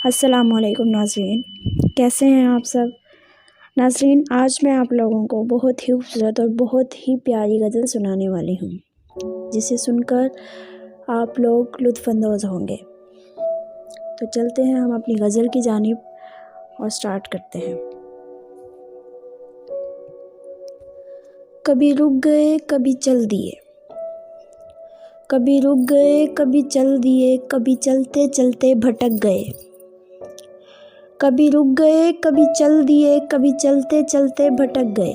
السلام علیکم ناظرین، کیسے ہیں آپ سب؟ ناظرین، آج میں آپ لوگوں کو بہت ہی خوبصورت اور بہت ہی پیاری غزل سنانے والی ہوں، جسے سن کر آپ لوگ لطف اندوز ہوں گے۔ تو چلتے ہیں ہم اپنی غزل کی جانب اور سٹارٹ کرتے ہیں۔ کبھی رک گئے کبھی چل دیے، کبھی رک گئے کبھی چل دیے، کبھی چلتے چلتے بھٹک گئے۔ کبھی رک گئے کبھی چل دیے، کبھی چلتے چلتے بھٹک گئے۔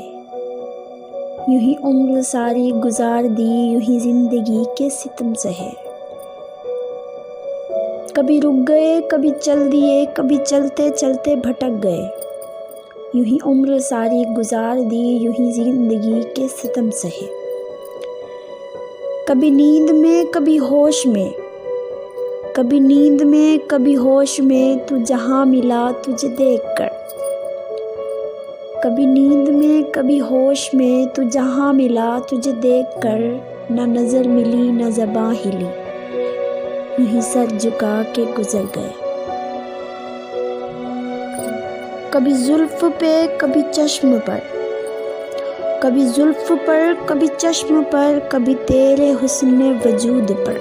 یوں ہی عمر ساری گزار دی، یوں ہی زندگی کے ستم سہے۔ کبھی رک گئے کبھی چل دیے، کبھی چلتے چلتے بھٹک گئے۔ یوں ہی عمر ساری گزار دی، یوں ہی زندگی کے ستم سہے۔ کبھی نیند میں کبھی ہوش میں، کبھی نیند میں کبھی ہوش میں، تو جہاں ملا تجھے دیکھ کر۔ کبھی نیند میں کبھی ہوش میں، تو جہاں ملا تجھے دیکھ کر، نہ نظر ملی نہ زباں ہلی، یوں ہی سر جھکا کے گزر گئے۔ کبھی زلف پہ کبھی چشم پر، کبھی زلف پر کبھی چشم پر، کبھی تیرے حسن وجود پر۔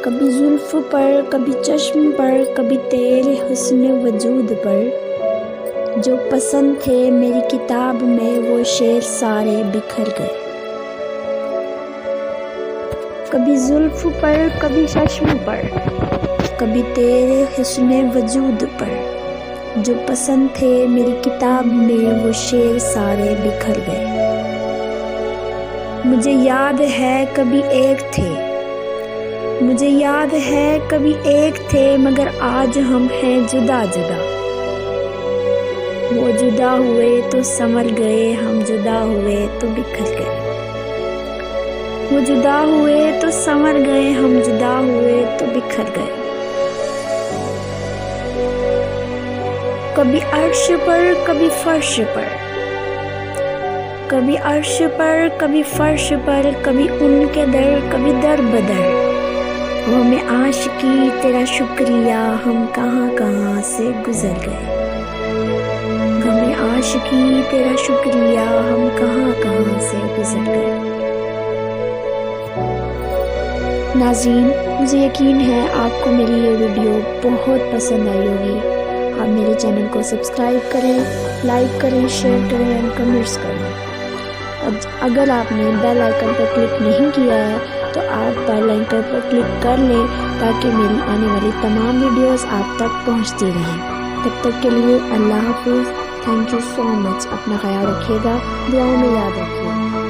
کبھی زلف پر کبھی چشم پر، کبھی تیرے حسن وجود پر۔ جو پسند تھے میری کتاب میں، وہ شعر سارے بکھر گئے۔ کبھی زلف پر کبھی چشم پر، کبھی تیرے حسن وجود پر۔ جو پسند تھے میری کتاب میں، وہ شعر سارے بکھر گئے۔ مجھے یاد ہے کبھی ایک تھے، مجھے یاد ہے کبھی ایک تھے، مگر آج ہم ہیں جدا جدا۔ وہ جدا ہوئے تو سنور گئے، ہم جدا ہوئے تو بکھر گئے۔ وہ جدا ہوئے تو سنور گئے، ہم جدا ہوئے تو بکھر گئے۔ کبھی عرش پر کبھی فرش پر، کبھی عرش پر کبھی فرش پر، کبھی ان کے در کبھی در بدر۔ وہ میں عاشقی تیرا شکریہ، ہم کہاں کہاں سے گزر گئے۔ ہمیں عاشقی تیرا شکریہ، ہم کہاں کہاں سے گزر گئے۔ ناظرین، مجھے یقین ہے آپ کو میری یہ ویڈیو بہت پسند آئی ہوگی۔ آپ میرے چینل کو سبسکرائب کریں، لائک کریں، شیئر کریں اور کمنٹس کریں۔ اگر آپ نے بیل آئیکن پر کلک نہیں کیا ہے تو آپ بیل آئیکن پر کلک کر لیں، تاکہ میری آنے والی تمام ویڈیوز آپ تک پہنچتی رہیں۔ تب تک کے لیے اللہ حافظ۔ تھینک یو سو مچ۔ اپنا خیال رکھیے گا، دعاؤں میں یاد رکھیے گا۔